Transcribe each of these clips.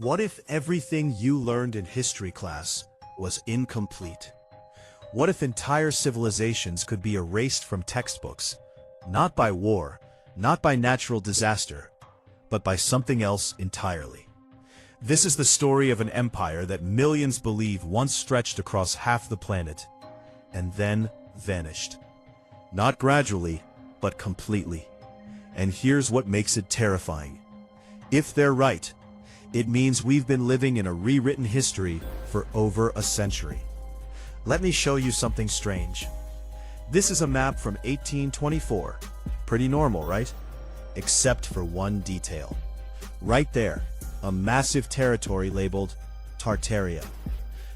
What if everything you learned in history class was incomplete? What if entire civilizations could be erased from textbooks, not by war, not by natural disaster, but by something else entirely? This is the story of an empire that millions believe once stretched across half the planet, and then vanished. Not gradually, but completely. And here's what makes it terrifying. If they're right, it means we've been living in a rewritten history for over a century. Let me show you something strange. This is a map from 1824. Pretty normal, right? Except for one detail. Right there, a massive territory labeled Tartaria.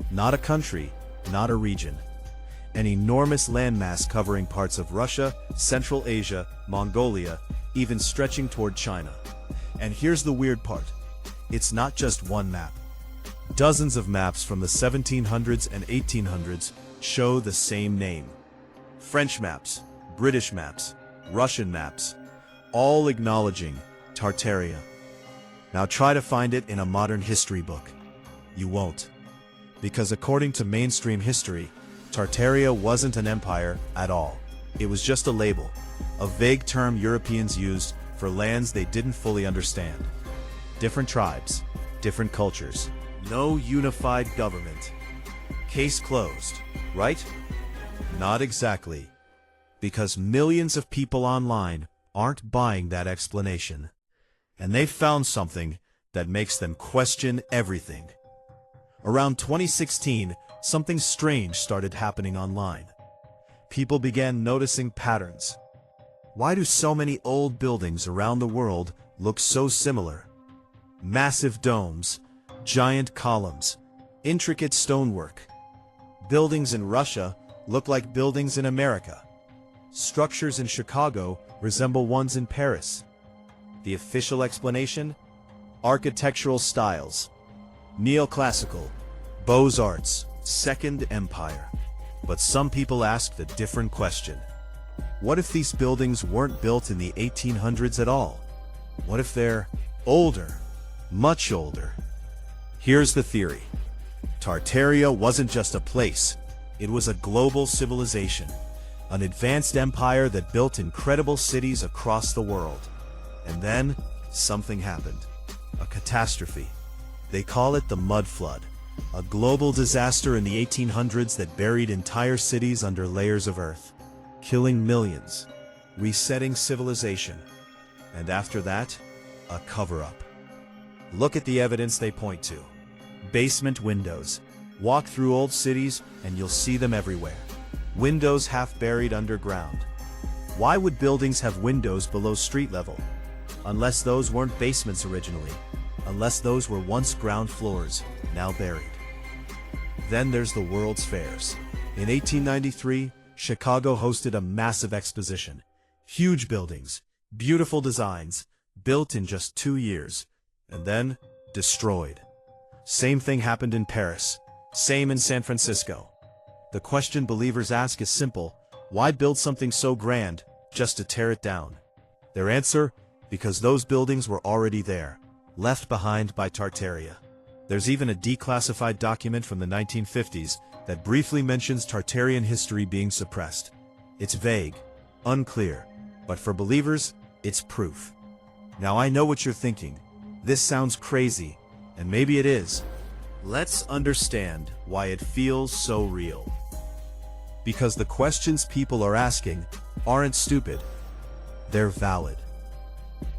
Not a country, not a region. An enormous landmass covering parts of Russia, Central Asia, Mongolia, even stretching toward China. And here's the weird part. It's not just one map. Dozens of maps from the 1700s and 1800s show the same name. French maps, British maps, Russian maps, all acknowledging Tartaria. Now try to find it in a modern history book. You won't. Because according to mainstream history, Tartaria wasn't an empire at all. It was just a label, a vague term Europeans used for lands they didn't fully understand. Different tribes, different cultures, no unified government. Case closed, right? Not exactly. Because millions of people online aren't buying that explanation. And they've found something that makes them question everything. Around 2016, something strange started happening online. People began noticing patterns. Why do so many old buildings around the world look so similar? Massive domes, giant columns, intricate stonework. Buildings in Russia look like buildings in America. Structures in Chicago resemble ones in Paris. The official explanation? Architectural styles. Neoclassical, Beaux-Arts, Second Empire. But some people asked a different question. What if these buildings weren't built in the 1800s at all? What if they're older? Much older. Here's the theory. Tartaria wasn't just a place. It was a global civilization. An advanced empire that built incredible cities across the world. And then, something happened. A catastrophe. They call it the mud flood. A global disaster in the 1800s that buried entire cities under layers of earth, killing millions, resetting civilization. And after that, a cover-up. Look at the evidence they point to. Basement windows. Walk through old cities and you'll see them everywhere. Windows half buried underground. Why would buildings have windows below street level? Unless those weren't basements originally. Unless those were once ground floors, now buried. Then there's the World's Fairs. In 1893, Chicago hosted a massive exposition. Huge buildings, beautiful designs, built in just 2 years. And then, destroyed. Same thing happened in Paris. Same in San Francisco. The question believers ask is simple. Why build something so grand, just to tear it down? Their answer? Because those buildings were already there, left behind by Tartaria. There's even a declassified document from the 1950s that briefly mentions Tartarian history being suppressed. It's vague, unclear, but for believers, it's proof. Now I know what you're thinking. This sounds crazy, and maybe it is. Let's understand why it feels so real. Because the questions people are asking aren't stupid. They're valid.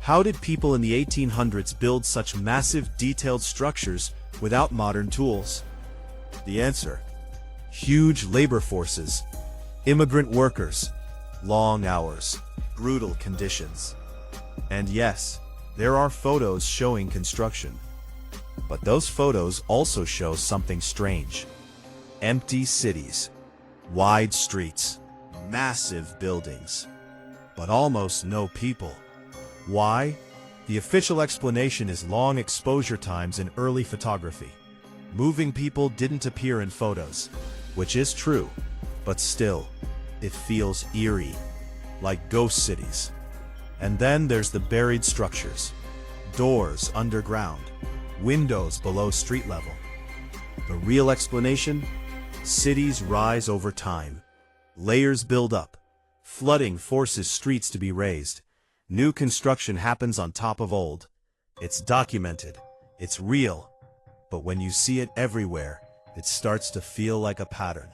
How did people in the 1800s build such massive, detailed structures without modern tools? The answer: huge labor forces, immigrant workers, long hours, brutal conditions. And yes, there are photos showing construction. But those photos also show something strange. Empty cities, wide streets, massive buildings, but almost no people. Why? The official explanation is long exposure times in early photography. Moving people didn't appear in photos, which is true, but still, it feels eerie, like ghost cities. And then there's the buried structures. Doors underground. windows below street level. The real explanation? Cities rise over time. Layers build up. Flooding forces streets to be raised. New construction happens on top of old. It's documented. It's real. But when you see it everywhere, it starts to feel like a pattern.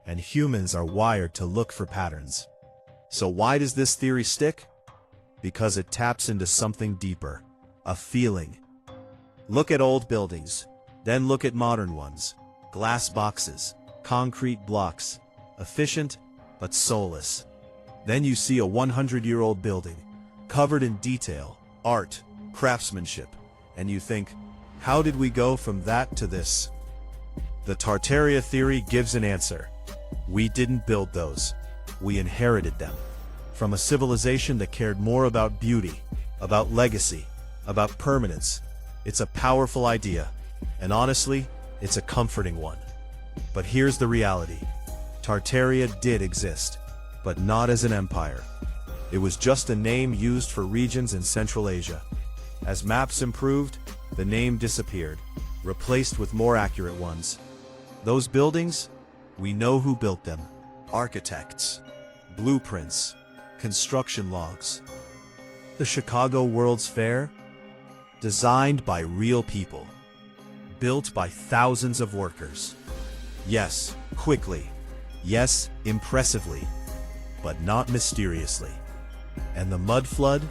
And humans are wired to look for patterns. So why does this theory stick? Because it taps into something deeper. A feeling. Look at old buildings. Then look at modern ones. Glass boxes. Concrete blocks. Efficient, but soulless. Then you see a 100-year-old building, covered in detail, art, craftsmanship, and you think, how did we go from that to this? The Tartaria theory gives an answer. We didn't build those. We inherited them. From a civilization that cared more about beauty, about legacy, about permanence. It's a powerful idea, and honestly, it's a comforting one. But here's the reality. Tartaria did exist, but not as an empire. It was just a name used for regions in Central Asia. As maps improved, the name disappeared, replaced with more accurate ones. Those buildings, we know who built them. Architects, blueprints, construction logs. The Chicago World's Fair? Designed by real people. Built by thousands of workers. Yes, quickly. Yes, impressively. But not mysteriously. And the mud flood?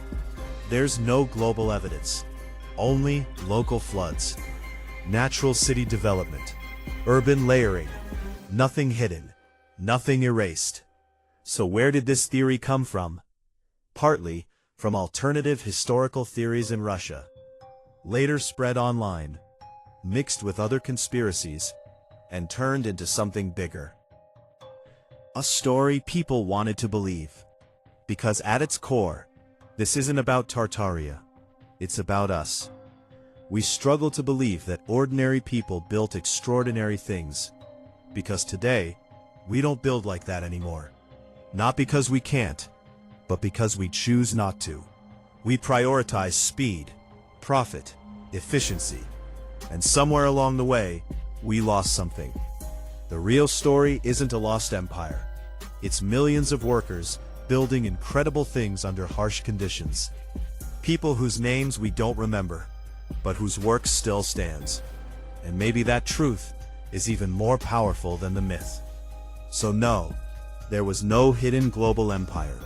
There's no global evidence. Only local floods. Natural city development. Urban layering. Nothing hidden. Nothing erased. So where did this theory come from? Partly from alternative historical theories in Russia. Later spread online. Mixed with other conspiracies. And turned into something bigger. A story people wanted to believe. Because at its core, this isn't about Tartaria. It's about us. We struggle to believe that ordinary people built extraordinary things. Because today, we don't build like that anymore. Not because we can't, but because we choose not to. We prioritize speed, profit, efficiency. And somewhere along the way, we lost something. The real story isn't a lost empire. It's millions of workers building incredible things under harsh conditions. People whose names we don't remember, but whose work still stands. And maybe that truth is even more powerful than the myth. So no, there was no hidden global empire,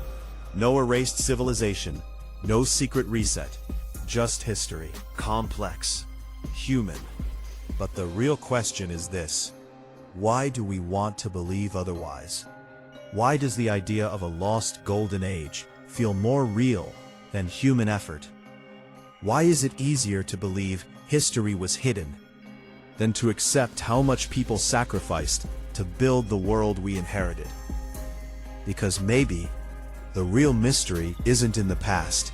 no erased civilization, no secret reset, just history, complex, human. But the real question is this: why do we want to believe otherwise? Why does the idea of a lost golden age feel more real than human effort? Why is it easier to believe history was hidden than to accept how much people sacrificed to build the world we inherited? Because maybe the real mystery isn't in the past,